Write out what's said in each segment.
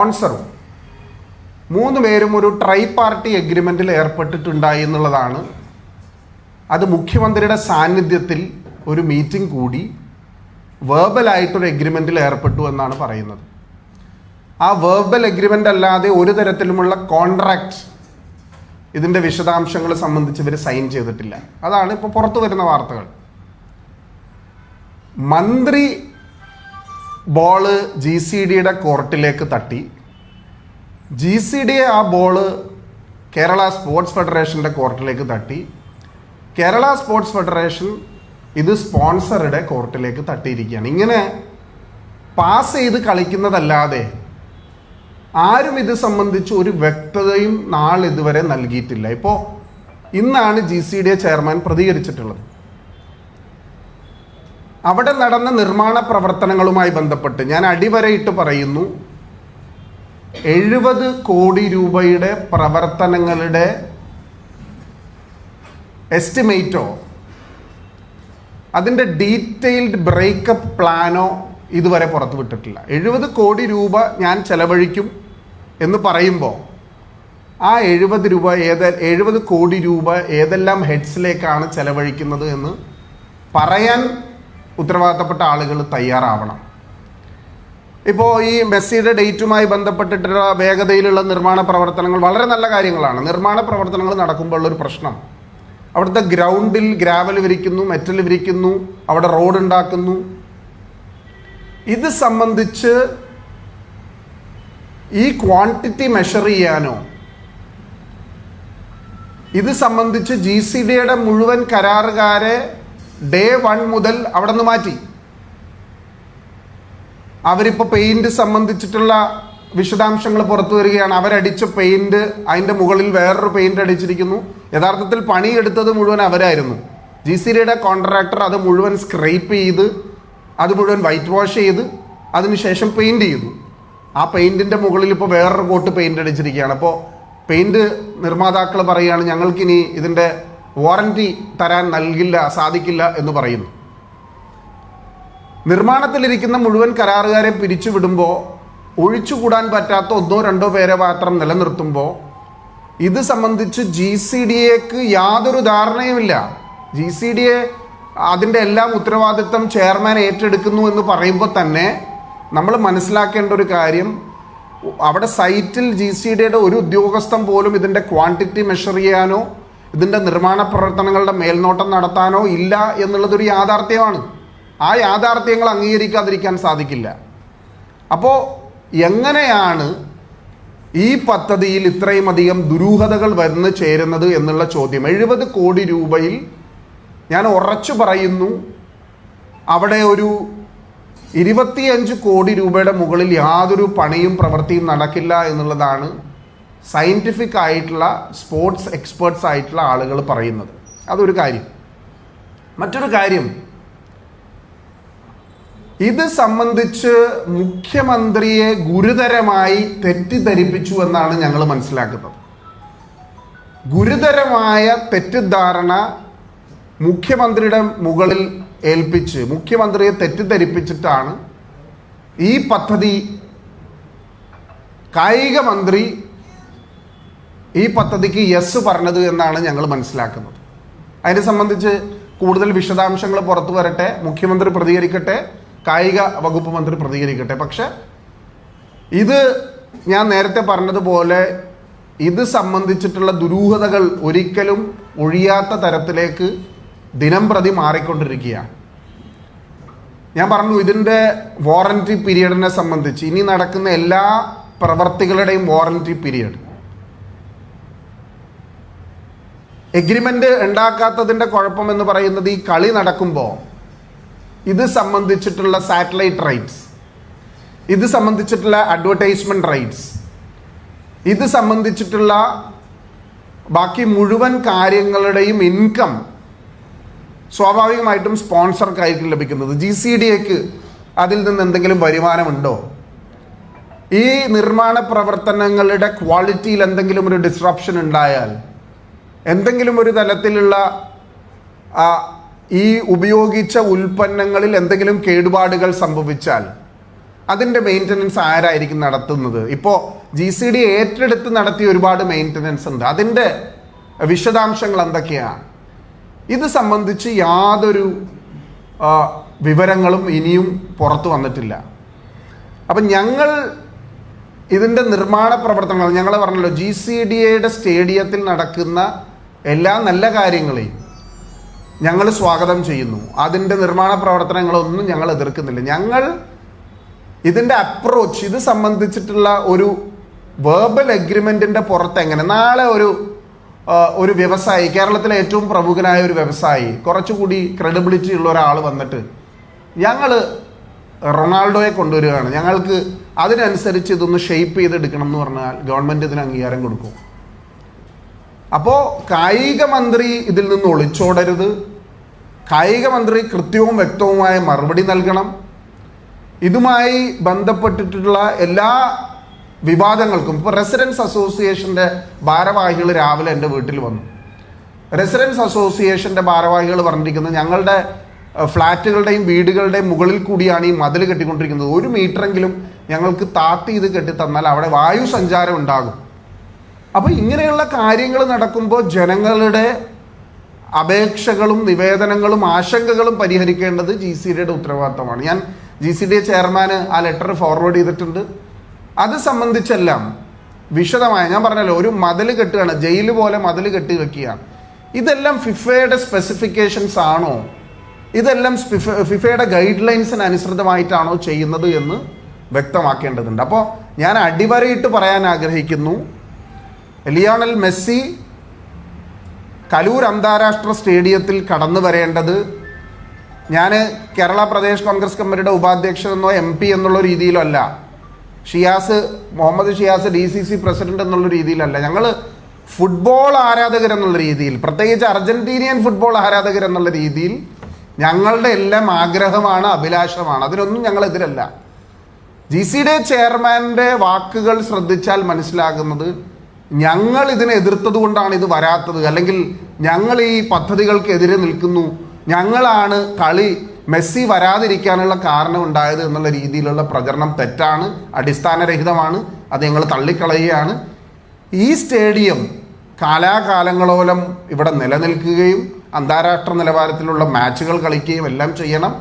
സ്പോൺസറും 3 പേരും ഒരു try party എഗ്രിമെൻറ്റിൽ ഏർപ്പെട്ടിട്ടുണ്ടായി എന്നുള്ളതാണ്. അത് മുഖ്യമന്ത്രിയുടെ സാന്നിധ്യത്തിൽ ഒരു മീറ്റിംഗ് കൂടി വേർബലായിട്ടൊരു എഗ്രിമെൻറ്റിൽ ഏർപ്പെട്ടു എന്നാണ് പറയുന്നത്. ആ വേർബൽ എഗ്രിമെൻ്റ് അല്ലാതെ ഒരു തരത്തിലുമുള്ള കോൺട്രാക്റ്റ് ഇതിൻ്റെ വിശദാംശങ്ങൾ സംബന്ധിച്ച് ഇവർ സൈൻ ചെയ്തിട്ടില്ല. അതാണ് ഇപ്പോൾ പുറത്തു വരുന്ന വാർത്തകൾ. മന്ത്രി ബോള് GCDയുടെ കോർട്ടിലേക്ക് തട്ടി, GCD ആ ബോള് കേരള സ്പോർട്സ് ഫെഡറേഷൻ്റെ കോർട്ടിലേക്ക് തട്ടി, കേരള സ്പോർട്സ് ഫെഡറേഷൻ ഇത് സ്പോൺസറുടെ കോർട്ടിലേക്ക് തട്ടിയിരിക്കുകയാണ്. ഇങ്ങനെ പാസ് ചെയ്ത് കളിക്കുന്നതല്ലാതെ ആരും ഇത് സംബന്ധിച്ച് ഒരു വ്യക്തതയും നാളിതുവരെ നൽകിയിട്ടില്ല. ഇപ്പോൾ ഇന്നാണ് GCD ചെയർമാൻ പ്രതികരിച്ചിട്ടുള്ളത്. അവിടെ നടന്ന നിർമ്മാണ പ്രവർത്തനങ്ങളുമായി ബന്ധപ്പെട്ട് ഞാൻ അടിവരയിട്ട് പറയുന്നു, 70 കോടി രൂപയുടെ പ്രവർത്തനങ്ങളുടെ എസ്റ്റിമേറ്റോ അതിൻ്റെ ഡീറ്റെയിൽഡ് ബ്രേക്കപ്പ് പ്ലാനോ ഇതുവരെ പുറത്തുവിട്ടിട്ടില്ല. 70 കോടി രൂപ ഞാൻ ചെലവഴിക്കും എന്ന് പറയുമ്പോൾ ആ 70 കോടി രൂപ ഏതെല്ലാം ഹെഡ്സിലേക്കാണ് ചെലവഴിക്കുന്നത് എന്ന് പറയാൻ ഉത്തരവാദിത്തപ്പെട്ട ആളുകൾ തയ്യാറാവണം. ഇപ്പോൾ ഈ മെസ്സിയുടെ ഡേറ്റുമായി ബന്ധപ്പെട്ടിട്ടുള്ള വേഗതയിലുള്ള നിർമ്മാണ പ്രവർത്തനങ്ങൾ വളരെ നല്ല കാര്യങ്ങളാണ്. നിർമ്മാണ പ്രവർത്തനങ്ങൾ നടക്കുമ്പോഴുള്ളൊരു പ്രശ്നം, അവിടുത്തെ ഗ്രൗണ്ടിൽ ഗ്രാവൽ വിരിക്കുന്നു, മെറ്റൽ വിരിക്കുന്നു, അവിടെ റോഡ് ഉണ്ടാക്കുന്നു. ഇത് സംബന്ധിച്ച് ഈ ക്വാണ്ടിറ്റി മെഷർ ചെയ്യാനോ ഇത് സംബന്ധിച്ച് GCDയുടെ മുഴുവൻ കരാറുകാരെ ഡേ 1 മുതൽ അവിടെ നിന്ന് മാറ്റി. അവരിപ്പോൾ പെയിൻറ് സംബന്ധിച്ചിട്ടുള്ള വിശദാംശങ്ങൾ പുറത്തു വരികയാണ്. അവരടിച്ച പെയിൻറ്, അതിൻ്റെ മുകളിൽ വേറൊരു പെയിൻറ് അടിച്ചിരിക്കുന്നു. യഥാർത്ഥത്തിൽ പണിയെടുത്തത് മുഴുവൻ അവരായിരുന്നു. GCDയുടെ കോൺട്രാക്ടർ അത് മുഴുവൻ സ്ക്രേപ്പ് ചെയ്ത് അത് മുഴുവൻ വൈറ്റ് വാഷ് ചെയ്ത് അതിനുശേഷം പെയിൻറ് ചെയ്തു. ആ പെയിൻറ്റിൻ്റെ മുകളിൽ ഇപ്പോൾ വേറൊരു കോട്ട് പെയിൻറ് അടിച്ചിരിക്കുകയാണ്. അപ്പോൾ പെയിൻറ് നിർമ്മാതാക്കൾ പറയുകയാണ്, ഞങ്ങൾക്കിനി ഇതിൻ്റെ വാറൻറ്റി തരാൻ സാധിക്കില്ല എന്ന് പറയുന്നു. നിർമ്മാണത്തിലിരിക്കുന്ന മുഴുവൻ കരാറുകാരെ പിരിച്ചുവിടുമ്പോൾ ഒഴിച്ചുകൂടാൻ പറ്റാത്ത 1-2 പേരെ മാത്രം നിലനിർത്തുമ്പോൾ ഇത് സംബന്ധിച്ച് GCDക്ക് യാതൊരു ധാരണയുമില്ല. GCDയെ അതിൻ്റെ എല്ലാം ഉത്തരവാദിത്തം ചെയർമാൻ ഏറ്റെടുക്കുന്നു എന്ന് പറയുമ്പോൾ തന്നെ നമ്മൾ മനസ്സിലാക്കേണ്ട ഒരു കാര്യം, അവിടെ സൈറ്റിൽ GCDയുടെ ഒരു ഉദ്യോഗസ്ഥൻ പോലും ഇതിൻ്റെ ക്വാണ്ടിറ്റി മെഷർ ചെയ്യാനോ ഇതിൻ്റെ നിർമ്മാണ പ്രവർത്തനങ്ങളുടെ മേൽനോട്ടം നടത്താനോ ഇല്ല എന്നുള്ളതൊരു യാഥാർത്ഥ്യമാണ്. ആ യാഥാർത്ഥ്യങ്ങൾ അംഗീകരിക്കാതിരിക്കാൻ സാധിക്കില്ല. അപ്പോൾ എങ്ങനെയാണ് ഈ പദ്ധതിയിൽ ഇത്രയും അധികം ദുരൂഹതകൾ വന്നു ചേരുന്നത് എന്നുള്ള ചോദ്യം. 70 കോടി രൂപയിൽ ഞാൻ ഉറച്ചു പറയുന്നു, അവിടെ ഒരു 25 കോടി രൂപയുടെ മുകളിൽ യാതൊരു പണിയും പ്രവൃത്തിയും നടക്കില്ല എന്നുള്ളതാണ് സയൻറ്റിഫിക് ആയിട്ടുള്ള സ്പോർട്സ് എക്സ്പേർട്സ് ആയിട്ടുള്ള ആളുകൾ പറയുന്നത്. അതൊരു കാര്യം. മറ്റൊരു കാര്യം, ഇത് സംബന്ധിച്ച് മുഖ്യമന്ത്രിയെ ഗുരുതരമായി തെറ്റിദ്ധരിപ്പിച്ചു എന്നാണ് ഞങ്ങൾ മനസ്സിലാക്കുന്നത്. ഗുരുതരമായ തെറ്റിദ്ധാരണ മുഖ്യമന്ത്രിയുടെ മുകളിൽ ഏൽപ്പിച്ച് മുഖ്യമന്ത്രിയെ തെറ്റിദ്ധരിപ്പിച്ചിട്ടാണ് ഈ പദ്ധതി കായിക മന്ത്രി ഈ പദ്ധതിക്ക് യെസ് പറഞ്ഞത് എന്നാണ് ഞങ്ങൾ മനസ്സിലാക്കുന്നത്. അതിനെ സംബന്ധിച്ച് കൂടുതൽ വിശദാംശങ്ങൾ പുറത്തു വരട്ടെ, മുഖ്യമന്ത്രി പ്രതികരിക്കട്ടെ, കായിക വകുപ്പ് മന്ത്രി പ്രതികരിക്കട്ടെ. പക്ഷെ ഇത് ഞാൻ നേരത്തെ പറഞ്ഞതുപോലെ ഇത് സംബന്ധിച്ചിട്ടുള്ള ദുരൂഹതകൾ ഒരിക്കലും ഒഴിയാത്ത തരത്തിലേക്ക് ദിനം പ്രതി മാറിക്കൊണ്ടിരിക്കുകയാണ്. ഞാൻ പറഞ്ഞു, ഇതിൻ്റെ വാറൻറ്റി പീരീഡിനെ സംബന്ധിച്ച് ഇനി നടക്കുന്ന എല്ലാ പ്രവർത്തികളുടെയും വാറൻറ്റി പീരീഡ്, എഗ്രിമെൻ്റ് ഉണ്ടാക്കാത്തതിൻ്റെ കുഴപ്പമെന്ന് പറയുന്നത് ഈ കളി നടക്കുമ്പോൾ ഇത് സംബന്ധിച്ചിട്ടുള്ള സാറ്റലൈറ്റ് റൈറ്റ്സ്, ഇത് സംബന്ധിച്ചിട്ടുള്ള അഡ്വർടൈസ്മെൻറ്റ് റൈറ്റ്സ്, ഇത് സംബന്ധിച്ചിട്ടുള്ള ബാക്കി മുഴുവൻ കാര്യങ്ങളുടെയും ഇൻകം സ്വാഭാവികമായിട്ടും സ്പോൺസർക്കായിരിക്കും ലഭിക്കുന്നത്. GCDക്ക് അതിൽ നിന്ന് എന്തെങ്കിലും വരുമാനമുണ്ടോ? ഈ നിർമ്മാണ പ്രവർത്തനങ്ങളുടെ ക്വാളിറ്റിയിൽ എന്തെങ്കിലും ഒരു ഡിസ്റപ്ഷൻ ഉണ്ടായാൽ, എന്തെങ്കിലും ഒരു തലത്തിലുള്ള ഈ ഉപയോഗിച്ച ഉൽപ്പന്നങ്ങളിൽ എന്തെങ്കിലും കേടുപാടുകൾ സംഭവിച്ചാൽ അതിൻ്റെ മെയിൻ്റനൻസ് ആരായിരിക്കും നടത്തുന്നത്? ഇപ്പോൾ GCD ഏറ്റെടുത്ത് നടത്തിയ ഒരുപാട് മെയിൻ്റനൻസ് ഉണ്ട്. അതിൻ്റെ വിശദാംശങ്ങൾ എന്തൊക്കെയാണ്? ഇത് സംബന്ധിച്ച് യാതൊരു വിവരങ്ങളും ഇനിയും പുറത്തു വന്നിട്ടില്ല. അപ്പം ഞങ്ങൾ ഇതിൻ്റെ നിർമ്മാണ പ്രവർത്തനങ്ങൾ, ഞങ്ങൾ പറഞ്ഞല്ലോ, GCDയുടെ സ്റ്റേഡിയത്തിൽ നടക്കുന്ന എല്ലാ നല്ല കാര്യങ്ങളെയും ഞങ്ങൾ സ്വാഗതം ചെയ്യുന്നു. അതിൻ്റെ നിർമ്മാണ പ്രവർത്തനങ്ങളൊന്നും ഞങ്ങൾ എതിർക്കുന്നില്ല. ഞങ്ങൾ ഇതിൻ്റെ അപ്രോച്ച്, ഇത് സംബന്ധിച്ചിട്ടുള്ള ഒരു വേർബൽ എഗ്രിമെൻറ്റിൻ്റെ പുറത്ത് എങ്ങനെ നാളെ ഒരു വ്യവസായി, കേരളത്തിലെ ഏറ്റവും പ്രമുഖനായ ഒരു വ്യവസായി, കുറച്ചുകൂടി ക്രെഡിബിലിറ്റി ഉള്ള ഒരാൾ വന്നിട്ട് ഞങ്ങൾ റൊണാൾഡോയെ കൊണ്ടുവരികയാണ്, ഞങ്ങൾക്ക് അതിനനുസരിച്ച് ഇതൊന്ന് ഷെയ്പ്പ് ചെയ്തെടുക്കണം എന്ന് പറഞ്ഞാൽ ഗവൺമെൻറ് ഇതിന് അംഗീകാരം കൊടുക്കും. അപ്പോൾ കായിക മന്ത്രി ഇതിൽ നിന്ന് ഒളിച്ചോടരുത്. കായിക മന്ത്രി കൃത്യവും വ്യക്തവുമായ മറുപടി നൽകണം. ഇതുമായി ബന്ധപ്പെട്ടിട്ടുള്ള എല്ലാ വിവാദങ്ങൾക്കും ഇപ്പോൾ റെസിഡൻസ് അസോസിയേഷൻ്റെ ഭാരവാഹികൾ രാവിലെ എൻ്റെ വീട്ടിൽ വന്നു. റെസിഡൻസ് അസോസിയേഷൻ്റെ ഭാരവാഹികൾ പറഞ്ഞിരിക്കുന്നത് ഞങ്ങളുടെ ഫ്ലാറ്റുകളുടെയും വീടുകളുടെയും മുകളിൽ കൂടിയാണ് ഈ മതിൽ കെട്ടിക്കൊണ്ടിരിക്കുന്നത്. 1 മീറ്ററെങ്കിലും ഞങ്ങൾക്ക് താത്തി ഇത് കെട്ടിത്തന്നാൽ അവിടെ വായു സഞ്ചാരം ഉണ്ടാകും. അപ്പോൾ ഇങ്ങനെയുള്ള കാര്യങ്ങൾ നടക്കുമ്പോൾ ജനങ്ങളുടെ അപേക്ഷകളും നിവേദനങ്ങളും ആശങ്കകളും പരിഹരിക്കേണ്ടത് GCDയുടെ ഉത്തരവാദിത്തമാണ്. ഞാൻ GCD ചെയർമാന് ആ ലെറ്റർ ഫോർവേഡ് ചെയ്തിട്ടുണ്ട്. അത് സംബന്ധിച്ചെല്ലാം വിശദമായ, ഞാൻ പറഞ്ഞല്ലോ, ഒരു മതിൽ കെട്ടുകയാണ്, ജയിൽ പോലെ മതിൽ കെട്ടി വെക്കുകയാണ്. ഇതെല്ലാം ഫിഫയുടെ സ്പെസിഫിക്കേഷൻസ് ആണോ, ഇതെല്ലാം ഫിഫയുടെ ഗൈഡ് ലൈൻസിന് അനുസൃതമായിട്ടാണോ ചെയ്യുന്നത് എന്ന് വ്യക്തമാക്കേണ്ടതുണ്ട്. അപ്പോൾ ഞാൻ അടിവരയിട്ട് പറയാൻ ആഗ്രഹിക്കുന്നു, ലിയോണൽ മെസ്സി കലൂർ അന്താരാഷ്ട്ര സ്റ്റേഡിയത്തിൽ കടന്നു വരേണ്ടത് ഞാൻ കേരള പ്രദേശ് കോൺഗ്രസ് കമ്മിറ്റിയുടെ ഉപാധ്യക്ഷൻ എന്നോ MP എന്നുള്ള രീതിയിലോ അല്ല, മുഹമ്മദ് ഷിയാസ് DCC പ്രസിഡന്റ് എന്നുള്ള രീതിയിലല്ല. ഞങ്ങൾ ഫുട്ബോൾ ആരാധകരെന്നുള്ള രീതിയിൽ, പ്രത്യേകിച്ച് അർജന്റീനിയൻ ഫുട്ബോൾ ആരാധകരെന്നുള്ള രീതിയിൽ ഞങ്ങളുടെ എല്ലാം ആഗ്രഹമാണ്, അഭിലാഷമാണ്. അതിനൊന്നും ഞങ്ങൾ എതിരല്ല. GCD ചെയർമാൻ്റെ വാക്കുകൾ ശ്രദ്ധിച്ചാൽ മനസ്സിലാകുന്നത് ഞങ്ങൾ ഇതിനെ എതിർത്തത് കൊണ്ടാണ് ഇത് വരാത്തത്, അല്ലെങ്കിൽ ഞങ്ങൾ ഈ പദ്ധതികൾക്കെതിരെ നിൽക്കുന്നു, ഞങ്ങളാണ് കളി മെസ്സി വരാതിരിക്കാനുള്ള കാരണം ഉണ്ടായത് എന്നുള്ള രീതിയിലുള്ള പ്രചരണം തെറ്റാണ്, അടിസ്ഥാനരഹിതമാണ്. അത് ഞങ്ങൾ തള്ളിക്കളയുകയാണ്. ഈ സ്റ്റേഡിയം കാലാകാലങ്ങളോളം ഇവിടെ നിലനിൽക്കുകയും അന്താരാഷ്ട്ര നിലവാരത്തിലുള്ള മാച്ചുകൾ കളിക്കുകയും എല്ലാം ചെയ്യണം.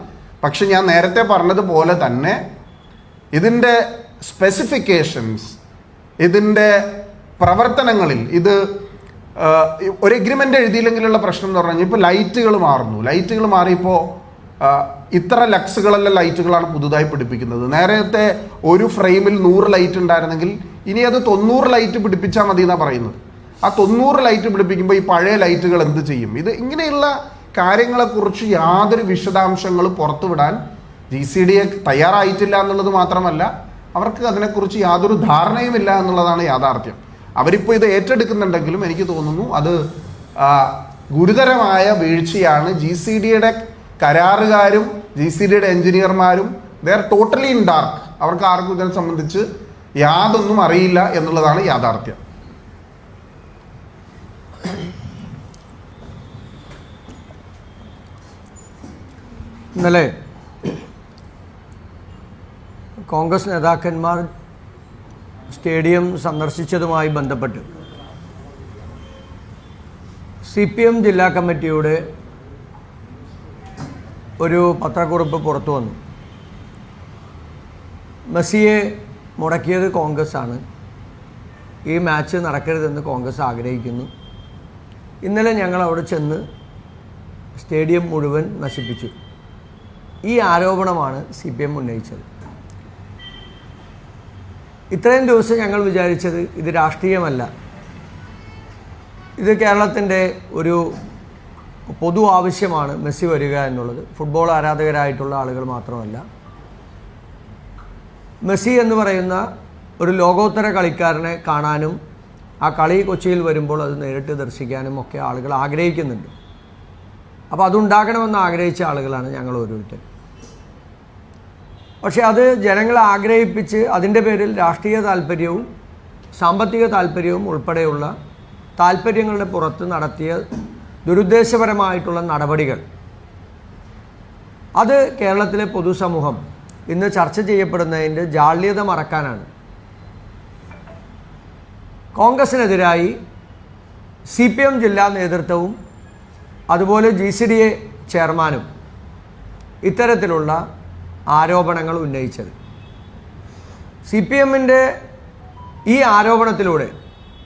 പക്ഷെ ഞാൻ നേരത്തെ പറഞ്ഞതുപോലെ തന്നെ ഇതിൻ്റെ സ്പെസിഫിക്കേഷൻസ്, ഇതിൻ്റെ പ്രവർത്തനങ്ങളിൽ ഇത് ഒരു എഗ്രിമെൻ്റ് എഴുതിയില്ലെങ്കിലുള്ള പ്രശ്നം എന്ന് പറഞ്ഞു കഴിഞ്ഞാൽ, ഇപ്പോൾ ലൈറ്റുകൾ മാറുന്നു. ലൈറ്റുകൾ മാറിയപ്പോൾ ഇത്ര ലക്സുകളുള്ള ലൈറ്റുകളാണ് പുതുതായി പിടിപ്പിക്കുന്നത്. നേരത്തെ ഒരു ഫ്രെയിമിൽ 100 ലൈറ്റ് ഉണ്ടായിരുന്നെങ്കിൽ ഇനി അത് 90 ലൈറ്റ് പിടിപ്പിച്ചാൽ മതി എന്നാണ് പറയുന്നത്. ആ 90 ലൈറ്റ് പിടിപ്പിക്കുമ്പോൾ ഈ പഴയ ലൈറ്റുകൾ എന്ത് ചെയ്യും? ഇങ്ങനെയുള്ള കാര്യങ്ങളെക്കുറിച്ച് യാതൊരു വിശദാംശങ്ങളും പുറത്തുവിടാൻ GCD തയ്യാറായിട്ടില്ല എന്നുള്ളത് മാത്രമല്ല, അവർക്ക് അതിനെക്കുറിച്ച് യാതൊരു ധാരണയുമില്ല എന്നുള്ളതാണ് യാഥാർത്ഥ്യം. അവരിപ്പോൾ ഇത് ഏറ്റെടുക്കുന്നുണ്ടെങ്കിലും എനിക്ക് തോന്നുന്നു അത് ഗുരുതരമായ വീഴ്ചയാണ്. GCDയുടെ കരാറുകാരും GCDയുടെ എഞ്ചിനീയർമാരും they are totally in dark. അവർക്ക് ആർക്കും ഇതിനെ സംബന്ധിച്ച് യാതൊന്നും അറിയില്ല എന്നുള്ളതാണ് യാഥാർത്ഥ്യം. ഇന്നലെ കോൺഗ്രസ് നേതാക്കന്മാർ സ്റ്റേഡിയം സന്ദർശിച്ചതുമായി ബന്ധപ്പെട്ട് CPM ജില്ലാ കമ്മിറ്റിയുടെ ഒരു പത്രക്കുറിപ്പ് പുറത്തു വന്നു. മെസ്സിയെ മുടക്കിയത് കോൺഗ്രസ് ആണ്, ഈ മാച്ച് നടക്കരുതെന്ന് കോൺഗ്രസ് ആഗ്രഹിക്കുന്നു. ഇന്നലെ ഞങ്ങൾ അവിടെ ചെന്ന് സ്റ്റേഡിയം മുഴുവൻ നശിപ്പിച്ചു. ഈ ആരോപണമാണ് CPM ഉന്നയിച്ചത്. ഇത്രയും ദിവസം ഞങ്ങൾ വിചാരിച്ചത് ഇത് രാഷ്ട്രീയമല്ല, ഇത് കേരളത്തിൻ്റെ ഒരു പൊതു ആവശ്യമാണ് മെസ്സി വരിക എന്നുള്ളത്. ഫുട്ബോൾ ആരാധകരായിട്ടുള്ള ആളുകൾ മാത്രമല്ല, മെസ്സി എന്ന് പറയുന്ന ഒരു ലോകോത്തര കളിക്കാരനെ കാണാനും ആ കളി കൊച്ചിയിൽ വരുമ്പോൾ അത് നേരിട്ട് ദർശിക്കാനും ഒക്കെ ആളുകൾ ആഗ്രഹിക്കുന്നുണ്ട്. അപ്പോൾ അതുണ്ടാകണമെന്ന് ആഗ്രഹിച്ച ആളുകളാണ് ഞങ്ങൾ ഓരോരുത്തരും. പക്ഷേ അത് ജനങ്ങളെ ആഗ്രഹിപ്പിച്ച് അതിൻ്റെ പേരിൽ രാഷ്ട്രീയ താല്പര്യവും സാമ്പത്തിക താല്പര്യവും ഉൾപ്പെടെയുള്ള താല്പര്യങ്ങളുടെ പുറത്ത് നടത്തിയ ദുരുദ്ദേശപരമായിട്ടുള്ള നടപടികൾ, അത് കേരളത്തിലെ പൊതുസമൂഹം ഇന്ന് ചർച്ച ചെയ്യപ്പെടുന്നതിൻ്റെ ജാള്യത മറക്കാനാണ്. കോൺഗ്രസിനെതിരായി CPM ജില്ലാ നേതൃത്വവും അതുപോലെ GCDA ചെയർമാനും ഇത്തരത്തിലുള്ള ആരോപണങ്ങൾ ഉന്നയിച്ചത്. CPMൻ്റെ ഈ ആരോപണത്തിലൂടെ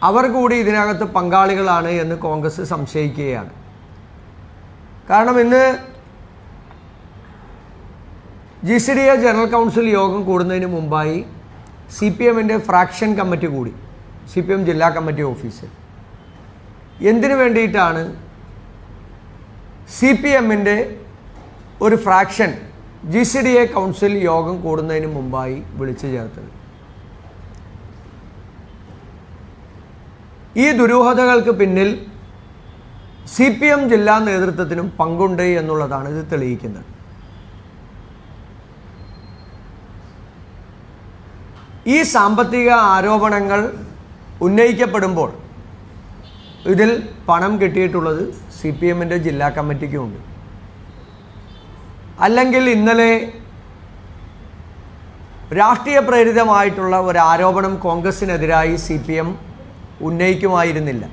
അവർ കൂടി ഇതിനകത്ത് പങ്കാളികളാണ് എന്ന് കോൺഗ്രസ് സംശയിക്കുകയാണ്. കാരണം ഇന്ന് GCDA ജനറൽ കൗൺസിൽ യോഗം കൂടുന്നതിന് മുമ്പായി CPMൻ്റെ ഫ്രാക്ഷൻ കമ്മിറ്റി കൂടി, CPM ജില്ലാ കമ്മിറ്റി ഓഫീസിൽ. എന്തിനു വേണ്ടിയിട്ടാണ് CPMൻ്റെ ഒരു ഫ്രാക്ഷൻ GCDA കൗൺസിൽ യോഗം കൂടുന്നതിന് മുമ്പായി വിളിച്ചു ചേർത്തത്? ഈ ദുരൂഹതകൾക്ക് പിന്നിൽ CPM ജില്ലാ നേതൃത്വത്തിനും പങ്കുണ്ട് എന്നുള്ളതാണ് ഇത് തെളിയിക്കുന്നത്. ഈ സാമ്പത്തിക ആരോപണങ്ങൾ ഉന്നയിക്കപ്പെടുമ്പോൾ ഇതിൽ പണം കിട്ടിയിട്ടുള്ളത് CPMൻ്റെ ജില്ലാ കമ്മിറ്റിക്കുമുണ്ട്. അല്ലെങ്കിൽ ഇന്നലെ രാഷ്ട്രീയ പ്രേരിതമായിട്ടുള്ള ഒരു ആരോപണം കോൺഗ്രസിനെതിരായി CPM ഉന്നയിക്കുമായിരുന്നില്ല.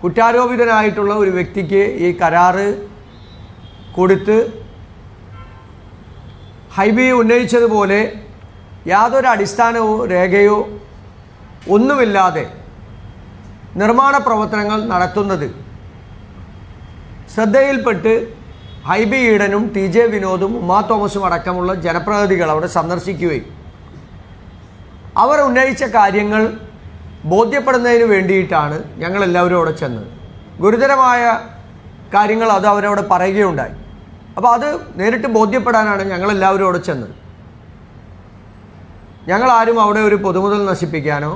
കുറ്റാരോപിതനായിട്ടുള്ള ഒരു വ്യക്തിക്ക് ഈ കരാറ് കൊടുത്ത് ഹൈബി ഉന്നയിച്ചതുപോലെ യാതൊരു അടിസ്ഥാനവോ രേഖയോ ഒന്നുമില്ലാതെ നിർമ്മാണ പ്രവർത്തനങ്ങൾ നടത്തുന്നത് ശ്രദ്ധയിൽപ്പെട്ട് ഹൈബി ഈഡനും TJ വിനോദും ഉമാ തോമസും അടക്കമുള്ള ജനപ്രതിനിധികൾ അവിടെ സന്ദർശിക്കുകയും അവർ ഉന്നയിച്ച കാര്യങ്ങൾ ബോധ്യപ്പെടുന്നതിന് വേണ്ടിയിട്ടാണ് ഞങ്ങളെല്ലാവരും അവിടെ ചെന്നത്. ഗുരുതരമായ കാര്യങ്ങൾ അത് അവരവിടെ പറയുകയുണ്ടായി. അപ്പോൾ അത് നേരിട്ട് ബോധ്യപ്പെടാനാണ് ഞങ്ങളെല്ലാവരും അവിടെ ചെന്നത്. ഞങ്ങളാരും അവിടെ ഒരു പൊതുമുതൽ നശിപ്പിക്കാനോ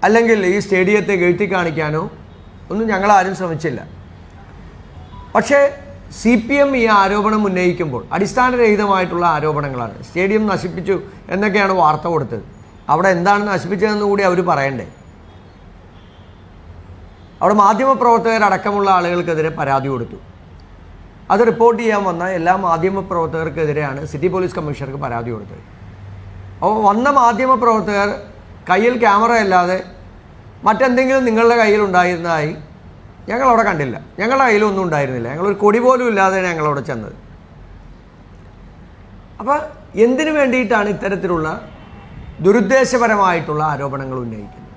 അല്ലെങ്കിൽ ഈ സ്റ്റേഡിയത്തെ വീഴ്ത്തി കാണിക്കാനോ ഒന്നും ഞങ്ങളാരും ശ്രമിച്ചില്ല. പക്ഷേ CPM ഈ ആരോപണം ഉന്നയിക്കുമ്പോൾ അടിസ്ഥാനരഹിതമായിട്ടുള്ള ആരോപണങ്ങളാണ്. സ്റ്റേഡിയം നശിപ്പിച്ചു എന്നൊക്കെയാണ് വാർത്ത കൊടുത്തത്. അവിടെ എന്താണ് നശിപ്പിച്ചതെന്ന് കൂടി അവർ പറയണ്ടേ? അവിടെ മാധ്യമപ്രവർത്തകരടക്കമുള്ള ആളുകൾക്കെതിരെ പരാതി കൊടുത്തു. അത് റിപ്പോർട്ട് ചെയ്യാൻ വന്ന എല്ലാ മാധ്യമപ്രവർത്തകർക്കെതിരെയാണ് സിറ്റി പോലീസ് കമ്മീഷണർക്ക് പരാതി കൊടുത്തത്. അപ്പോൾ വന്ന മാധ്യമപ്രവർത്തകർ കയ്യിൽ ക്യാമറ അല്ലാതെ മറ്റെന്തെങ്കിലും നിങ്ങളുടെ കയ്യിൽ ഉണ്ടായിരുന്നതായി ഞങ്ങളവിടെ കണ്ടില്ല. ഞങ്ങളുടെ കയ്യിലൊന്നും ഉണ്ടായിരുന്നില്ല. ഞങ്ങളൊരു കൊടി പോലും ഇല്ലാതെ ഞങ്ങളവിടെ ചെന്നത്. അപ്പോൾ എന്തിനു വേണ്ടിയിട്ടാണ് ഇത്തരത്തിലുള്ള ദുരുദ്ദേശപരമായിട്ടുള്ള ആരോപണങ്ങൾ ഉന്നയിക്കുന്നത്?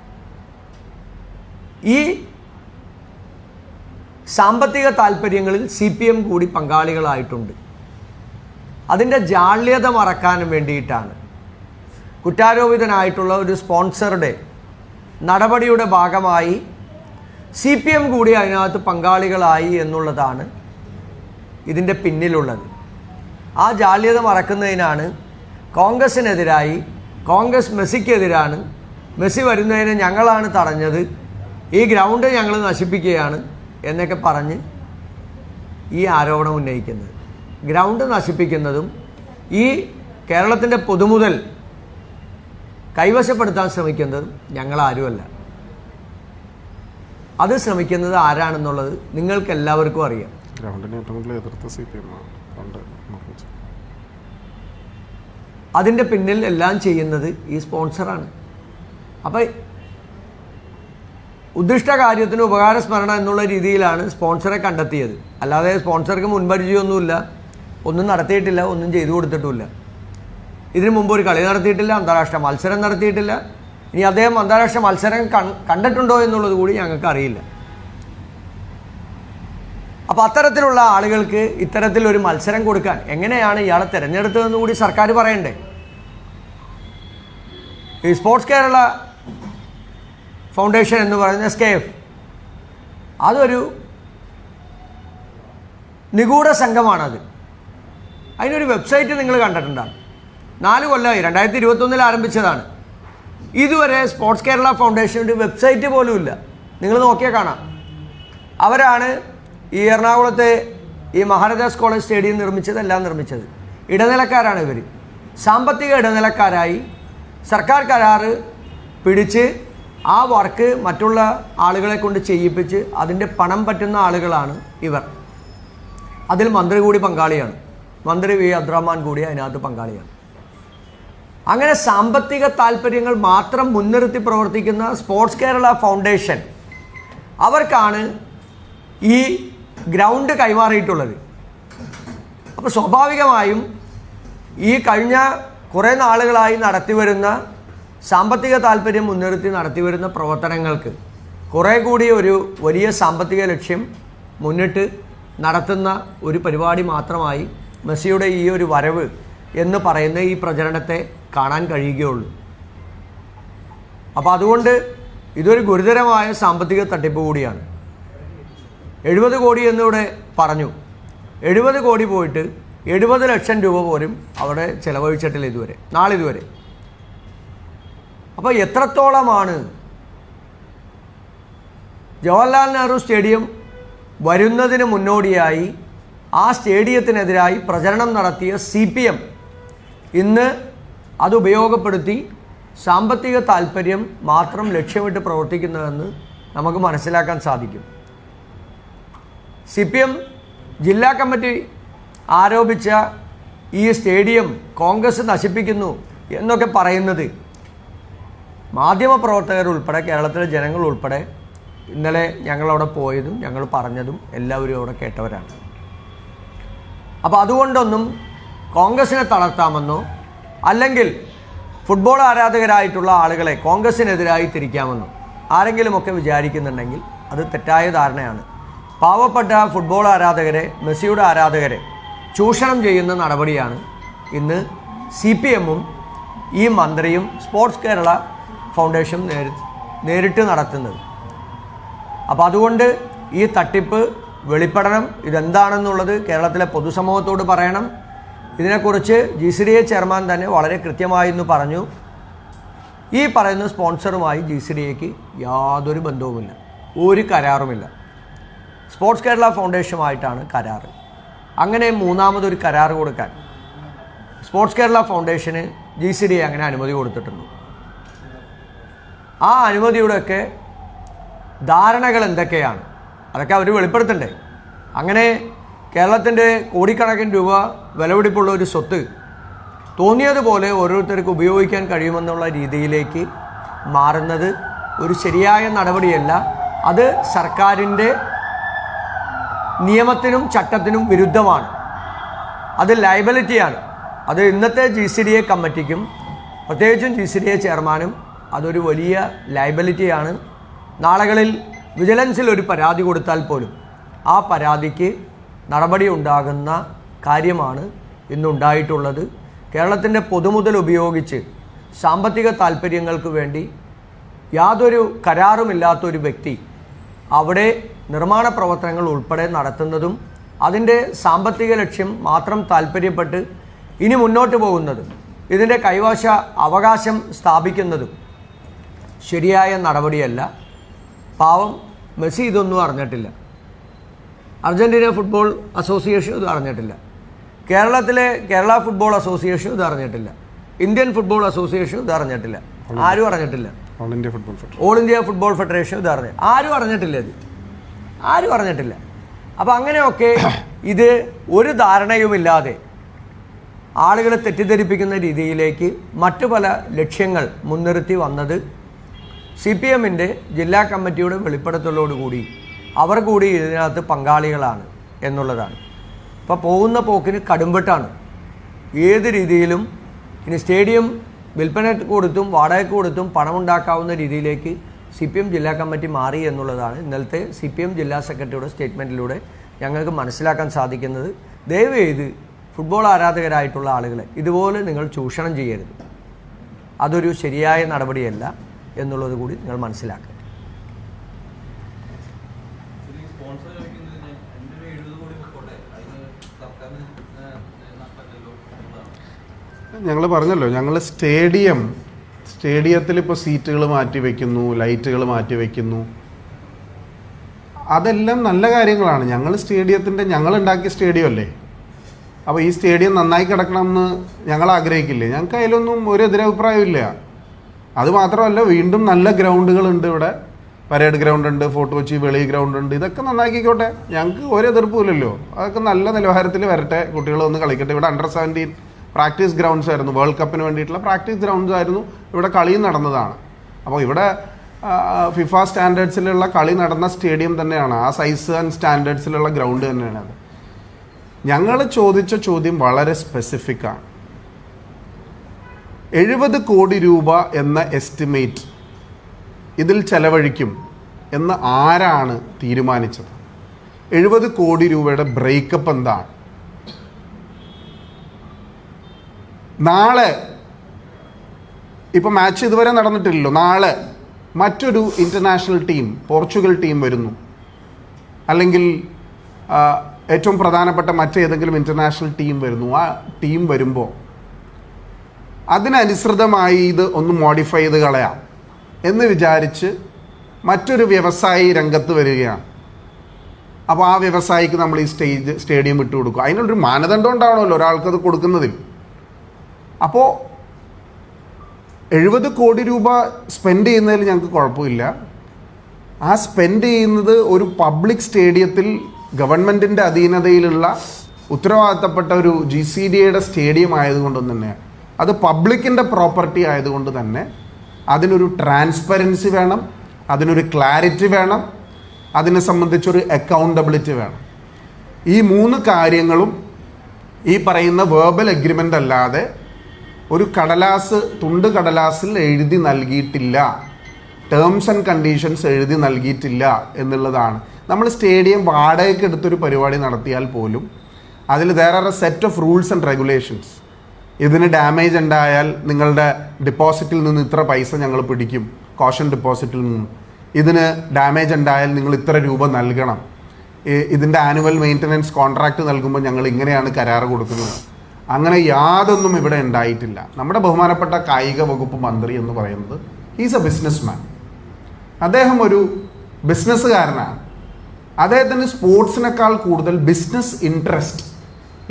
ഈ സാമ്പത്തിക താല്പര്യങ്ങളിൽ CPM കൂടി പങ്കാളികളായിട്ടുണ്ട്. അതിൻ്റെ ജാള്യത മറക്കാൻ വേണ്ടിയിട്ടാണ് കുറ്റാരോപിതനായിട്ടുള്ള ഒരു സ്പോൺസറുടെ നടപടിയുടെ ഭാഗമായി CPM കൂടി അതിനകത്ത് പങ്കാളികളായി എന്നുള്ളതാണ് ഇതിൻ്റെ പിന്നിലുള്ളത്. ആ ജാള്യത മറക്കുന്നതിനാണ് കോൺഗ്രസിനെതിരായി, കോൺഗ്രസ് മെസ്സിക്കെതിരാണ്, മെസ്സി വരുന്നതിന് ഞങ്ങളാണ് തടഞ്ഞത്, ഈ ഗ്രൗണ്ട് ഞങ്ങൾ നശിപ്പിക്കുകയാണ് എന്നൊക്കെ പറഞ്ഞ് ഈ ആരോപണം ഉന്നയിക്കുന്നത്. ഗ്രൗണ്ട് നശിപ്പിക്കുന്നതും ഈ കേരളത്തിൻ്റെ പൊതുമുതൽ കൈവശപ്പെടുത്താൻ ശ്രമിക്കുന്നതും ഞങ്ങളാരുമല്ല. അത് ശ്രമിക്കുന്നത് ആരാണെന്നുള്ളത് നിങ്ങൾക്ക് എല്ലാവർക്കും അറിയാം. അതിൻ്റെ പിന്നിൽ എല്ലാം ചെയ്യുന്നത് ഈ സ്പോൺസറാണ്. അപ്പം ഉദ്ദിഷ്ട കാര്യത്തിന് ഉപകാരസ്മരണ എന്നുള്ള രീതിയിലാണ് സ്പോൺസറെ കണ്ടെത്തിയത്. അല്ലാതെ സ്പോൺസർക്ക് മുൻപരിചയമൊന്നുമില്ല, ഒന്നും നടത്തിയിട്ടില്ല, ഒന്നും ചെയ്തു കൊടുത്തിട്ടുമില്ല. ഇതിനു മുമ്പ് ഒരു കളി നടത്തിയിട്ടില്ല, അന്താരാഷ്ട്ര മത്സരം നടത്തിയിട്ടില്ല. ഇനി അദ്ദേഹം അന്താരാഷ്ട്ര മത്സരം കണ്ടിട്ടുണ്ടോ എന്നുള്ളത് കൂടി ഞങ്ങൾക്ക് അറിയില്ല. അപ്പോൾ അത്തരത്തിലുള്ള ആളുകൾക്ക് ഇത്തരത്തിലൊരു മത്സരം കൊടുക്കാൻ എങ്ങനെയാണ് ഇയാളെ തിരഞ്ഞെടുത്തതെന്ന് കൂടി സർക്കാർ പറയണ്ടേ? ഈ സ്പോർട്സ് കേരള ഫൗണ്ടേഷൻ എന്ന് പറയുന്ന SKF അതൊരു നിഗൂഢ സംഘമാണത്. അതിനൊരു വെബ്സൈറ്റ് നിങ്ങൾ കണ്ടിട്ടുണ്ടാകും. 4 കൊല്ലമായി, 2021 ആരംഭിച്ചതാണ്. ഇതുവരെ സ്പോർട്സ് കേരള ഫൗണ്ടേഷൻ്റെ വെബ്സൈറ്റ് പോലും ഇല്ല. നിങ്ങൾ നോക്കിയാൽ കാണാം. അവരാണ് ഈ എറണാകുളത്തെ ഈ മഹാരാജാസ് കോളേജ് സ്റ്റേഡിയം നിർമ്മിച്ചതെല്ലാം നിർമ്മിച്ചത്. ഇടനിലക്കാരാണ് ഇവർ. സാമ്പത്തിക ഇടനിലക്കാരായി സർക്കാർ കരാറ് പിടിച്ച് ആ വർക്ക് മറ്റുള്ള ആളുകളെ കൊണ്ട് ചെയ്യിപ്പിച്ച് അതിൻ്റെ പണം പറ്റുന്ന ആളുകളാണ് ഇവർ. അതിൽ മന്ത്രി കൂടി പങ്കാളിയാണ്. മന്ത്രി വി അബ്ദുറഹ്മാൻ കൂടി അതിനകത്ത് പങ്കാളിയാണ്. അങ്ങനെ സാമ്പത്തിക താല്പര്യങ്ങൾ മാത്രം മുൻനിർത്തി പ്രവർത്തിക്കുന്ന സ്പോർട്സ് കേരള ഫൗണ്ടേഷൻ അവർക്കാണ് ഈ ഗ്രൗണ്ട് കൈമാറിയിട്ടുള്ളത്. അപ്പോൾ സ്വാഭാവികമായും ഈ കഴിഞ്ഞ കുറേ നാളുകളായി നടത്തിവരുന്ന സാമ്പത്തിക താല്പര്യം മുൻനിർത്തി നടത്തിവരുന്ന പ്രവർത്തനങ്ങൾക്ക് കുറേ കൂടി ഒരു വലിയ സാമ്പത്തിക ലക്ഷ്യം മുന്നിട്ട് നടത്തുന്ന ഒരു പരിപാടി മാത്രമായി മെസ്സിയുടെ ഈ ഒരു വരവ് എന്ന് പറയുന്ന ഈ പ്രചരണത്തെ കാണാൻ കഴിയുകയുള്ളൂ. അപ്പോൾ അതുകൊണ്ട് ഇതൊരു ഗുരുതരമായ സാമ്പത്തിക തട്ടിപ്പ് കൂടിയാണ്. 70 കോടി എന്നിവിടെ പറഞ്ഞു. 70 കോടി പോയിട്ട് 70 ലക്ഷം രൂപ പോലും അവിടെ ചിലവഴിച്ചിട്ടില്ല നാളിതുവരെ. അപ്പോൾ എത്രത്തോളമാണ് ജവഹർലാൽ നെഹ്റു സ്റ്റേഡിയം വരുന്നതിന് മുന്നോടിയായി ആ സ്റ്റേഡിയത്തിനെതിരായി പ്രചരണം നടത്തിയ CPM ഇന്ന് അത് ഉപയോഗപ്പെടുത്തി സാമ്പത്തിക താല്പര്യം മാത്രം ലക്ഷ്യമിട്ട് പ്രവർത്തിക്കുന്നതെന്ന് നമുക്ക് മനസ്സിലാക്കാൻ സാധിക്കും. CPM ജില്ലാ കമ്മിറ്റി ആരോപിച്ച ഈ സ്റ്റേഡിയം കോൺഗ്രസ് നശിപ്പിക്കുന്നു എന്നൊക്കെ പറയുന്നത് മാധ്യമപ്രവർത്തകർ ഉൾപ്പെടെ കേരളത്തിലെ ജനങ്ങൾ ഉൾപ്പെടെ ഇന്നലെ ഞങ്ങളവിടെ പോയതും ഞങ്ങൾ പറഞ്ഞതും എല്ലാവരും അവിടെ കേട്ടവരാണ്. അപ്പോൾ അതുകൊണ്ടൊന്നും കോൺഗ്രസിനെ തളർത്താമെന്നോ അല്ലെങ്കിൽ ഫുട്ബോൾ ആരാധകരായിട്ടുള്ള ആളുകളെ കോൺഗ്രസിനെതിരായി തിരിക്കാമെന്നോ ആരെങ്കിലുമൊക്കെ വിചാരിക്കുന്നുണ്ടെങ്കിൽ അത് തെറ്റായ ധാരണയാണ്. പാവപ്പെട്ട ഫുട്ബോൾ ആരാധകരെ, മെസ്സിയുടെ ആരാധകരെ ചൂഷണം ചെയ്യുന്ന നടപടിയാണ് ഇന്ന് CPMഉം ഈ മന്ത്രിയും സ്പോർട്സ് കേരള ഫൗണ്ടേഷൻ നേരിട്ട് നടത്തുന്നത്. അപ്പോൾ അതുകൊണ്ട് ഈ തട്ടിപ്പ് വെളിപ്പെടണം. ഇതെന്താണെന്നുള്ളത് കേരളത്തിലെ പൊതുസമൂഹത്തോട് പറയണം. ഇതിനെക്കുറിച്ച് GCDA ചെയർമാൻ തന്നെ വളരെ കൃത്യമായി എന്ന് പറഞ്ഞു. ഈ പറയുന്ന സ്പോൺസറുമായി GCDAക്ക് യാതൊരു ബന്ധവുമില്ല, ഒരു കരാറുമില്ല. സ്പോർട്സ് കേരള ഫൗണ്ടേഷനുമായിട്ടാണ് കരാറ്. അങ്ങനെ മൂന്നാമതൊരു കരാർ കൊടുക്കാൻ സ്പോർട്സ് കേരള ഫൗണ്ടേഷന് GCDA അങ്ങനെ അനുമതി കൊടുത്തിട്ടുണ്ട്. ആ അനുമതിയുടെയൊക്കെ ധാരണകൾ എന്തൊക്കെയാണ് അതൊക്കെ അവർ വെളിപ്പെടുത്തണ്ടേ. അങ്ങനെ കേരളത്തിൻ്റെ കോടിക്കണക്കിന് രൂപ വിലപിടിപ്പുള്ള ഒരു സ്വത്ത് തോന്നിയതുപോലെ ഓരോരുത്തർക്ക് ഉപയോഗിക്കാൻ കഴിയുമെന്നുള്ള രീതിയിലേക്ക് മാറുന്നത് ഒരു ശരിയായ നടപടിയല്ല. അത് സർക്കാരിൻ്റെ നിയമത്തിനും ചട്ടത്തിനും വിരുദ്ധമാണ്. അത് ലയബിലിറ്റിയാണ്. അത് ഇന്നത്തെ GCDA കമ്മിറ്റിക്കും പ്രത്യേകിച്ചും GCDA ചെയർമാനും അതൊരു വലിയ ലയബിലിറ്റിയാണ്. നാളുകളിൽ വിജിലൻസിൽ ഒരു പരാതി കൊടുത്താൽ പോലും ആ പരാതിക്ക് നടപടി ഉണ്ടാകുന്ന കാര്യമാണ് ഇന്നുണ്ടായിട്ടുള്ളത്. കേരളത്തിൻ്റെ പൊതുമുതൽ ഉപയോഗിച്ച് സാമ്പത്തിക താല്പര്യങ്ങൾക്ക് വേണ്ടി യാതൊരു കരാറുമില്ലാത്തൊരു വ്യക്തി അവിടെ നിർമ്മാണ പ്രവർത്തനങ്ങൾ ഉൾപ്പെടെ നടത്തുന്നതും അതിൻ്റെ സാമ്പത്തിക ലക്ഷ്യം മാത്രം താല്പര്യപ്പെട്ട് ഇനി മുന്നോട്ട് പോകുന്നതും ഇതിൻ്റെ കൈവശ അവകാശം സ്ഥാപിക്കുന്നതും ശരിയായ നടപടിയല്ല. പാവം മെസ്സി ഇതൊന്നും അറിഞ്ഞിട്ടില്ല. അർജൻറ്റീന ഫുട്ബോൾ അസോസിയേഷൻ ഇത് അറിഞ്ഞിട്ടില്ല. കേരളത്തിലെ കേരള ഫുട്ബോൾ അസോസിയേഷൻ ഇത് അറിഞ്ഞിട്ടില്ല. ഇന്ത്യൻ ഫുട്ബോൾ അസോസിയേഷൻ ഇത് അറിഞ്ഞിട്ടില്ല. ആരും അറിഞ്ഞിട്ടില്ല. ഓൾ ഇന്ത്യ ഫുട്ബോൾ ഫെഡറേഷൻ ഇത് ആരും അറിഞ്ഞിട്ടില്ല. ആരും അറിഞ്ഞിട്ടില്ല. അപ്പോൾ അങ്ങനെയൊക്കെ ഇത് ഒരു ധാരണയുമില്ലാതെ ആളുകളെ തെറ്റിദ്ധരിപ്പിക്കുന്ന രീതിയിലേക്ക് മറ്റു പല ലക്ഷ്യങ്ങൾ മുൻനിർത്തി വന്നത് CPMൻ്റെ ജില്ലാ കമ്മിറ്റിയുടെ വെളിപ്പെടുത്തലോടുകൂടി അവർ കൂടി ഇതിനകത്ത് പങ്കാളികളാണ് എന്നുള്ളതാണ്. ഇപ്പോൾ പോകുന്ന പോക്കിന് കടുംവെട്ടാണ്. ഏത് രീതിയിലും ഇനി സ്റ്റേഡിയം വിൽപ്പന കൊടുത്തും വാടകയ്ക്ക് കൊടുത്തും പണമുണ്ടാക്കാവുന്ന രീതിയിലേക്ക് CPM ജില്ലാ കമ്മിറ്റി മാറി എന്നുള്ളതാണ് ഇന്നലത്തെ CPM ജില്ലാ സെക്രട്ടറിയുടെ സ്റ്റേറ്റ്മെൻറ്റിലൂടെ ഞങ്ങൾക്ക് മനസ്സിലാക്കാൻ സാധിക്കുന്നത്. ദയവ് ചെയ്ത് ഫുട്ബോൾ ആരാധകരായിട്ടുള്ള ആളുകളെ ഇതുപോലെ നിങ്ങൾ ചൂഷണം ചെയ്യരുത്. അതൊരു ശരിയായ നടപടിയല്ല എന്നുള്ളത് കൂടി നിങ്ങൾ മനസ്സിലാക്കുക. ഞങ്ങൾ പറഞ്ഞല്ലോ, ഞങ്ങൾ സ്റ്റേഡിയത്തിൽ ഇപ്പോൾ സീറ്റുകൾ മാറ്റി വയ്ക്കുന്നു, ലൈറ്റുകൾ മാറ്റി വയ്ക്കുന്നു, അതെല്ലാം നല്ല കാര്യങ്ങളാണ്. ഞങ്ങളുണ്ടാക്കിയ സ്റ്റേഡിയം അല്ലേ. അപ്പോൾ ഈ സ്റ്റേഡിയം നന്നായി കിടക്കണമെന്ന് ഞങ്ങൾ ആഗ്രഹിക്കില്ലേ? ഞങ്ങൾക്ക് അതിലൊന്നും ഒരു എതിരഭിപ്രായമില്ല. അതുമാത്രമല്ല, വീണ്ടും നല്ല ഗ്രൗണ്ടുകളുണ്ട് ഇവിടെ. പരേഡ് ഗ്രൗണ്ട് ഉണ്ട്, ഫോർട്ട് കൊച്ചി വെളി ഗ്രൗണ്ട് ഉണ്ട്, ഇതൊക്കെ നന്നാക്കിക്കോട്ടെ, ഞങ്ങൾക്ക് ഒരു എതിർപ്പുമില്ലല്ലോ. അതൊക്കെ നല്ല നിലവാരത്തിൽ വരട്ടെ, കുട്ടികൾ വന്ന് കളിക്കട്ടെ. ഇവിടെ അണ്ടർ-17 പ്രാക്ടീസ് ഗ്രൗണ്ട്സ് ആയിരുന്നു, വേൾഡ് കപ്പിന് വേണ്ടിയിട്ടുള്ള പ്രാക്ടീസ് ഗ്രൗണ്ട്സ് ആയിരുന്നു ഇവിടെ കളിയും നടന്നതാണ്. അപ്പോൾ ഇവിടെ ഫിഫ സ്റ്റാൻഡേർഡ്സിലുള്ള കളി നടന്ന സ്റ്റേഡിയം തന്നെയാണ്, ആ സൈസ് ആൻഡ് സ്റ്റാൻഡേർഡ്സിലുള്ള ഗ്രൗണ്ട് തന്നെയാണ് അത്. ഞങ്ങൾ ചോദിച്ച ചോദ്യം വളരെ സ്പെസിഫിക്കാണ്. 70 കോടി രൂപ എന്ന എസ്റ്റിമേറ്റ് ഇതിൽ ചെലവഴിക്കും എന്ന് ആരാണ് തീരുമാനിച്ചത്? 70 കോടി രൂപയുടെ ബ്രേക്കപ്പ് എന്താണ്? നാളെ ഇപ്പം മാച്ച് ഇതുവരെ നടന്നിട്ടില്ലല്ലോ, നാളെ മറ്റൊരു ഇൻ്റർനാഷണൽ ടീം, പോർച്ചുഗൽ ടീം വരുന്നു, അല്ലെങ്കിൽ ഏറ്റവും പ്രധാനപ്പെട്ട മറ്റേതെങ്കിലും ഇൻ്റർനാഷണൽ ടീം വരുന്നു. ആ ടീം വരുമ്പോൾ അതിനനുസൃതമായി ഇത് ഒന്ന് മോഡിഫൈ ചെയ്ത് കളയാം എന്ന് വിചാരിച്ച് മറ്റൊരു വ്യവസായി രംഗത്ത് വരികയാണ്. അപ്പോൾ ആ വ്യവസായിക്ക് നമ്മൾ ഈ സ്റ്റേഡിയം വിട്ടു കൊടുക്കും. അതിനുള്ളൊരു മാനദണ്ഡം ഉണ്ടാവണമല്ലോ ഒരാൾക്കത് കൊടുക്കുന്നതിൽ. അപ്പോൾ 70 കോടി രൂപ സ്പെൻഡ് ചെയ്യുന്നതിൽ ഞങ്ങൾക്ക് കുഴപ്പമില്ല. ആ സ്പെൻഡ് ചെയ്യുന്നത് ഒരു പബ്ലിക് സ്റ്റേഡിയത്തിൽ ഗവൺമെൻറ്റിൻ്റെ അധീനതയിലുള്ള ഉത്തരവാദിത്തപ്പെട്ട ഒരു GCDAയുടെ സ്റ്റേഡിയം ആയതുകൊണ്ട് തന്നെ, അത് പബ്ലിക്കിൻ്റെ പ്രോപ്പർട്ടി ആയതുകൊണ്ട് തന്നെ അതിനൊരു ട്രാൻസ്പെറൻസി വേണം, അതിനൊരു ക്ലാരിറ്റി വേണം, അതിനെ സംബന്ധിച്ചൊരു അക്കൗണ്ടബിലിറ്റി വേണം. ഈ 3 കാര്യങ്ങളും ഈ പറയുന്ന വേർബൽ എഗ്രിമെൻ്റ് അല്ലാതെ ഒരു തുണ്ട് കടലാസിൽ എഴുതി നൽകിയിട്ടില്ല, ടേംസ് ആൻഡ് കണ്ടീഷൻസ് എഴുതി നൽകിയിട്ടില്ല എന്നുള്ളതാണ്. നമ്മൾ സ്റ്റേഡിയം വാടകയ്ക്ക് എടുത്തൊരു പരിപാടി നടത്തിയാൽ പോലും അതിൽ there are A set of rules and regulations. ഇതിന് ഡാമേജ് ഉണ്ടായാൽ നിങ്ങളുടെ ഡിപ്പോസിറ്റിൽ നിന്ന് ഇത്ര പൈസ ഞങ്ങൾ പിടിക്കും, കോഷൻ ഡിപ്പോസിറ്റിൽ നിന്ന്. ഇതിന് ഡാമേജ് ഉണ്ടായാൽ നിങ്ങൾ ഇത്ര രൂപ നൽകണം. ഇതിൻ്റെ ആനുവൽ മെയിൻ്റനൻസ് കോൺട്രാക്റ്റ് നൽകുമ്പോൾ ഞങ്ങൾ ഇങ്ങനെയാണ് കരാറ് കൊടുക്കുന്നത്. അങ്ങനെ യാതൊന്നും ഇവിടെ ഉണ്ടായിട്ടില്ല. നമ്മുടെ ബഹുമാനപ്പെട്ട കായിക വകുപ്പ് മന്ത്രി എന്ന് പറയുന്നത് ഹീസ് എ ബിസിനസ് മാൻ. അദ്ദേഹം ഒരു ബിസിനസ്സുകാരനാണ്. അദ്ദേഹത്തിന് സ്പോർട്സിനേക്കാൾ കൂടുതൽ ബിസിനസ് ഇൻട്രസ്റ്റ്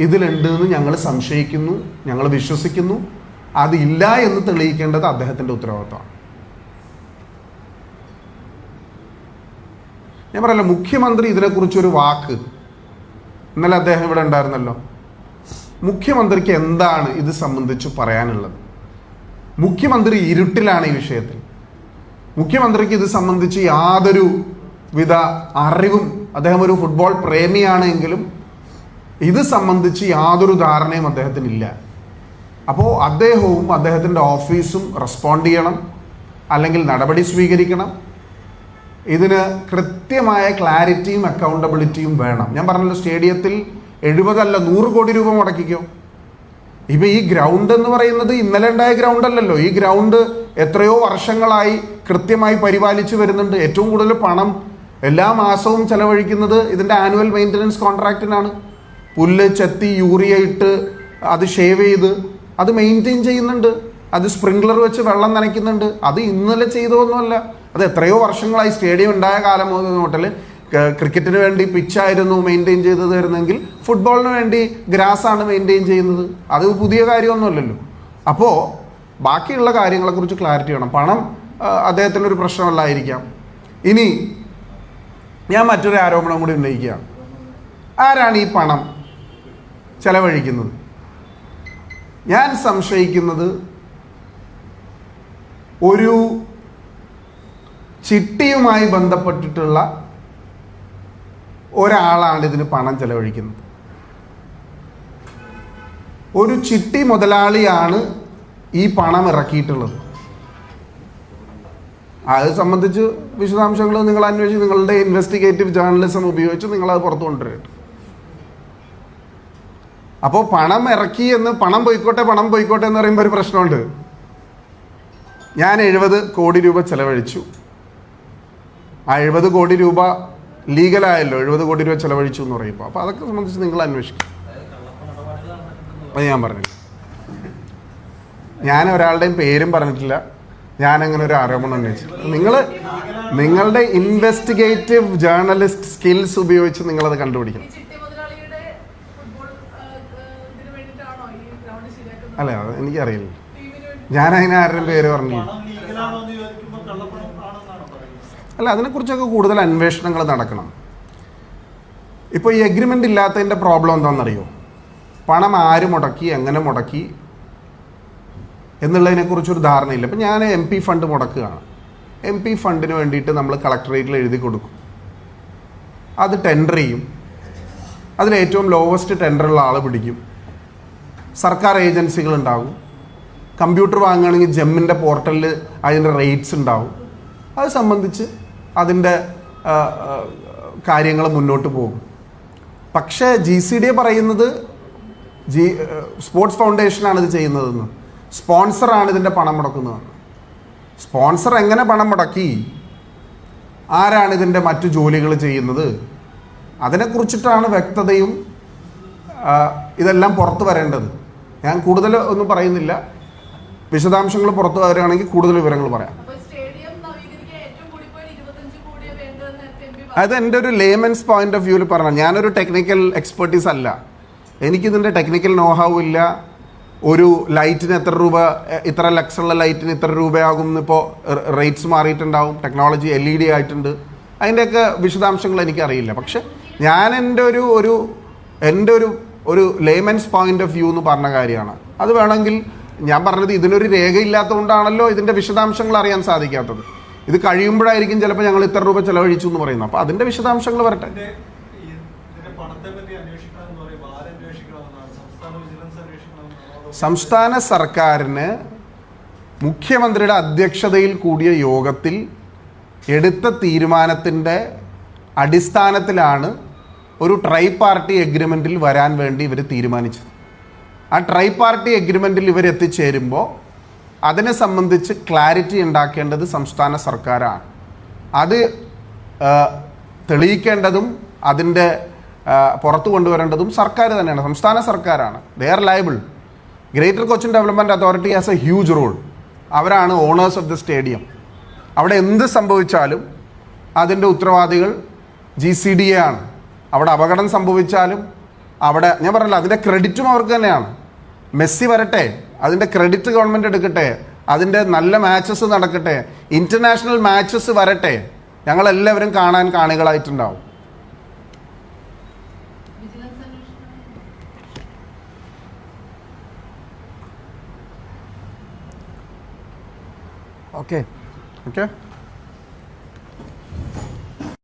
ഇതിലുണ്ട് എന്ന് ഞങ്ങൾ സംശയിക്കുന്നു, ഞങ്ങൾ വിശ്വസിക്കുന്നു. അതില്ല എന്ന് തെളിയിക്കേണ്ടത് അദ്ദേഹത്തിൻ്റെ ഉത്തരവാദിത്വമാണ്. ഞാൻ പറയല്ലോ, മുഖ്യമന്ത്രി ഇതിനെക്കുറിച്ചൊരു വാക്ക്, ഇന്നലെ അദ്ദേഹം ഇവിടെ ഉണ്ടായിരുന്നല്ലോ, മുഖ്യമന്ത്രിക്ക് എന്താണ് ഇത് സംബന്ധിച്ച് പറയാനുള്ളത്? മുഖ്യമന്ത്രി ഇരുട്ടിലാണ് ഈ വിഷയത്തിൽ. മുഖ്യമന്ത്രിക്ക് ഇത് സംബന്ധിച്ച് യാതൊരു വിധ അറിവും, അദ്ദേഹം ഒരു ഫുട്ബോൾ പ്രേമിയാണ് എങ്കിലും ഇത് സംബന്ധിച്ച് യാതൊരു ധാരണയും അദ്ദേഹത്തിനില്ല. അപ്പോൾ അദ്ദേഹവും അദ്ദേഹത്തിൻ്റെ ഓഫീസും റെസ്പോണ്ട് ചെയ്യണം, അല്ലെങ്കിൽ നടപടി സ്വീകരിക്കണം. ഇതിന് കൃത്യമായ ക്ലാരിറ്റിയും അക്കൗണ്ടബിലിറ്റിയും വേണം. ഞാൻ പറഞ്ഞല്ലോ, സ്റ്റേഡിയത്തിൽ 70 അല്ല 100 കോടി രൂപ മുടക്കിക്കോ. ഇപ്പം ഈ ഗ്രൗണ്ട് എന്ന് പറയുന്നത് ഇന്നലെ ഉണ്ടായ ഗ്രൗണ്ട് അല്ലല്ലോ. ഈ ഗ്രൗണ്ട് എത്രയോ വർഷങ്ങളായി കൃത്യമായി പരിപാലിച്ചു വരുന്നുണ്ട്. ഏറ്റവും കൂടുതൽ പണം എല്ലാ മാസവും ചെലവഴിക്കുന്നത് ഇതിൻ്റെ ആനുവൽ മെയിൻ്റനൻസ് കോൺട്രാക്റ്റിനാണ്. പുല്ല് ചെത്തി യൂറിയ ഇട്ട് അത് ഷേവ് ചെയ്ത് അത് മെയിൻറ്റെയിൻ ചെയ്യുന്നുണ്ട്. അത് സ്പ്രിംഗ്ലർ വെച്ച് വെള്ളം നനയ്ക്കുന്നുണ്ട്. അത് ഇന്നലെ ചെയ്തതൊന്നുമല്ല, അത് എത്രയോ വർഷങ്ങളായി. സ്റ്റേഡിയം ഉണ്ടായ കാലം മുതൽ ക്രിക്കറ്റിന് വേണ്ടി പിച്ചായിരുന്നു മെയിൻറ്റെയിൻ ചെയ്ത് തരുന്നെങ്കിൽ ഫുട്ബോളിന് വേണ്ടി ഗ്രാസാണ് മെയിൻറ്റെയിൻ ചെയ്യുന്നത്. അത് പുതിയ കാര്യമൊന്നുമല്ലല്ലോ. അപ്പോൾ ബാക്കിയുള്ള കാര്യങ്ങളെക്കുറിച്ച് ക്ലാരിറ്റി വേണം. പണം അദ്ദേഹത്തിനൊരു പ്രശ്നമല്ലായിരിക്കാം. ഇനി ഞാൻ മറ്റൊരു ആരോപണം കൂടി ഉന്നയിക്കുകയാണ്. ആരാണ് ഈ പണം ചെലവഴിക്കുന്നത്? ഞാൻ സംശയിക്കുന്നത് ഒരു ചിട്ടിയുമായി ബന്ധപ്പെട്ടിട്ടുള്ള ഒരാളാണ് ഇതിന് പണം ചെലവഴിക്കുന്നത്. ഒരു ചിട്ടി മുതലാളിയാണ് ഈ പണം ഇറക്കിയിട്ടുള്ളത്. അത് സംബന്ധിച്ച് വിശദാംശങ്ങൾ നിങ്ങൾ അന്വേഷിച്ച് നിങ്ങളുടെ ഇൻവെസ്റ്റിഗേറ്റീവ് ജേർണലിസം ഉപയോഗിച്ച് നിങ്ങളത് പുറത്തു കൊണ്ടുവരും. അപ്പോൾ പണം ഇറക്കി എന്ന് പണം പോയിക്കോട്ടെ എന്ന് പറയുമ്പോൾ ഒരു പ്രശ്നമുണ്ട്. ഞാൻ 70 കോടി രൂപ ചെലവഴിച്ചു. ആ 70 കോടി രൂപ ലീഗലായല്ലോ, 70 കോടി രൂപ ചെലവഴിച്ചു എന്ന് പറയുമ്പോൾ. അപ്പോൾ അതൊക്കെ സംബന്ധിച്ച് നിങ്ങൾ അന്വേഷിക്കും. അത് ഞാൻ പറഞ്ഞില്ല. ഞാൻ ഒരാളുടെയും പേരും പറഞ്ഞിട്ടില്ല. ഞാനങ്ങനെ ഒരു ആരോപണം ഉന്നയിച്ചില്ല. നിങ്ങളുടെ ഇൻവെസ്റ്റിഗേറ്റീവ് ജേർണലിസ്റ്റ് സ്കിൽസ് ഉപയോഗിച്ച് നിങ്ങളത് കണ്ടുപിടിക്കണം. അല്ല, അത് എനിക്കറിയില്ല. ഞാൻ അതിന് ആരുടെയും പേര് പറഞ്ഞില്ല. അല്ല, അതിനെക്കുറിച്ചൊക്കെ കൂടുതൽ അന്വേഷണങ്ങൾ നടക്കണം. ഇപ്പോൾ ഈ എഗ്രിമെൻ്റ് ഇല്ലാത്തതിൻ്റെ പ്രോബ്ലം എന്താണെന്നറിയോ? പണം ആര് മുടക്കി, എങ്ങനെ മുടക്കി എന്നുള്ളതിനെക്കുറിച്ചൊരു ധാരണയില്ല. ഇപ്പം ഞാൻ MP ഫണ്ട് മുടക്കുകയാണ്. MP ഫണ്ടിന് വേണ്ടിയിട്ട് നമ്മൾ കളക്ടറേറ്റിൽ എഴുതി കൊടുക്കും, അത് ടെൻഡർ ചെയ്യും, അതിലേറ്റവും ലോവസ്റ്റ് ടെൻഡറുള്ള ആൾ പിടിക്കും, സർക്കാർ ഏജൻസികളുണ്ടാകും, കമ്പ്യൂട്ടർ വാങ്ങുകയാണെങ്കിൽ ജെമ്മിൻ്റെ പോർട്ടലിൽ അതിൻ്റെ റേറ്റ്സ് ഉണ്ടാവും, അത് സംബന്ധിച്ച് അതിൻ്റെ കാര്യങ്ങൾ മുന്നോട്ട് പോകും. പക്ഷേ GCDA പറയുന്നത് സ്പോർട്സ് ഫൗണ്ടേഷനാണ് ഇത് ചെയ്യുന്നതെന്ന്, സ്പോൺസറാണ് ഇതിൻ്റെ പണം മുടക്കുന്നതെന്ന്. സ്പോൺസർ എങ്ങനെ പണം മുടക്കി, ആരാണ് ഇതിൻ്റെ മറ്റു ജോലികൾ ചെയ്യുന്നത്, അതിനെക്കുറിച്ചിട്ടാണ് വ്യക്തതയും ഇതെല്ലാം പുറത്തു വരേണ്ടത്. ഞാൻ കൂടുതൽ ഒന്നും പറയുന്നില്ല, വിശദാംശങ്ങൾ പുറത്തു വരികയാണെങ്കിൽ കൂടുതൽ വിവരങ്ങൾ പറയാം. അത് എൻ്റെ ഒരു ലേമൻസ് പോയിന്റ് ഓഫ് വ്യൂവിൽ പറഞ്ഞാൽ, ഞാനൊരു ടെക്നിക്കൽ എക്സ്പെർട്ടീസ് അല്ല, എനിക്കിതിൻ്റെ ടെക്നിക്കൽ നോഹാവും ഇല്ല. ഒരു ലൈറ്റിന് എത്ര രൂപ, ഇത്ര ലക്ഷമുള്ള ലൈറ്റിന് ഇത്ര രൂപയാകും എന്നിപ്പോൾ റേറ്റ്സ് മാറിയിട്ടുണ്ടാവും, ടെക്നോളജി LED ആയിട്ടുണ്ട്, അതിൻ്റെയൊക്കെ വിശദാംശങ്ങൾ എനിക്കറിയില്ല. പക്ഷെ ഞാൻ എൻ്റെ ഒരു ലേമൻസ് പോയിന്റ് ഓഫ് വ്യൂ എന്ന് പറഞ്ഞ കാര്യമാണ്. അത് വേണമെങ്കിൽ ഞാൻ പറഞ്ഞത് ഇതിനൊരു രേഖയില്ലാത്തതുകൊണ്ടാണല്ലോ ഇതിൻ്റെ വിശദാംശങ്ങൾ അറിയാൻ സാധിക്കാത്തത്. ഇത് കഴിയുമ്പോഴായിരിക്കും ചിലപ്പോൾ ഞങ്ങൾ ഇത്ര രൂപ ചെലവഴിച്ചു എന്ന് പറയുന്നത്. അപ്പോൾ അതിൻ്റെ വിശദാംശങ്ങൾ വരട്ടെ. സംസ്ഥാന സർക്കാരിന് മുഖ്യമന്ത്രിയുടെ അധ്യക്ഷതയിൽ കൂടിയ യോഗത്തിൽ എടുത്ത തീരുമാനത്തിൻ്റെ അടിസ്ഥാനത്തിലാണ് ഒരു ട്രൈ പാർട്ടി എഗ്രിമെൻറ്റിൽ വരാൻ വേണ്ടി ഇവർ തീരുമാനിച്ചത്. ആ ട്രൈ പാർട്ടി എഗ്രിമെൻറ്റിൽ ഇവർ എത്തിച്ചേരുമ്പോൾ അതിനെ സംബന്ധിച്ച് ക്ലാരിറ്റി ഉണ്ടാക്കേണ്ടത് സംസ്ഥാന സർക്കാരാണ്. അത് തെളിയിക്കേണ്ടതും അതിൻ്റെ പുറത്തു കൊണ്ടുവരേണ്ടതും സർക്കാർ തന്നെയാണ്, സംസ്ഥാന സർക്കാരാണ്. They are liable. Greater Cochin development authority has a huge role. അവരാണ് ഓണേഴ്സ് ഓഫ് ദ സ്റ്റേഡിയം. അവിടെ എന്ത് സംഭവിച്ചാലും അതിൻ്റെ ഉത്തരവാദികൾ GCDA ആണ്. അവിടെ അപകടം സംഭവിച്ചാലും അവിടെ ഞാൻ പറഞ്ഞില്ല, അതിൻ്റെ ക്രെഡിറ്റും അവർക്ക് തന്നെയാണ്. മെസ്സി വരട്ടെ, അതിൻ്റെ ക്രെഡിറ്റ് ഗവൺമെൻറ് എടുക്കട്ടെ, അതിൻ്റെ നല്ല മാച്ചസ് നടക്കട്ടെ, ഇൻ്റർനാഷണൽ മാച്ചസ് വരട്ടെ, ഞങ്ങളെല്ലാവരും കാണാൻ കാണികളായിട്ടുണ്ടാവും. ഓക്കെ.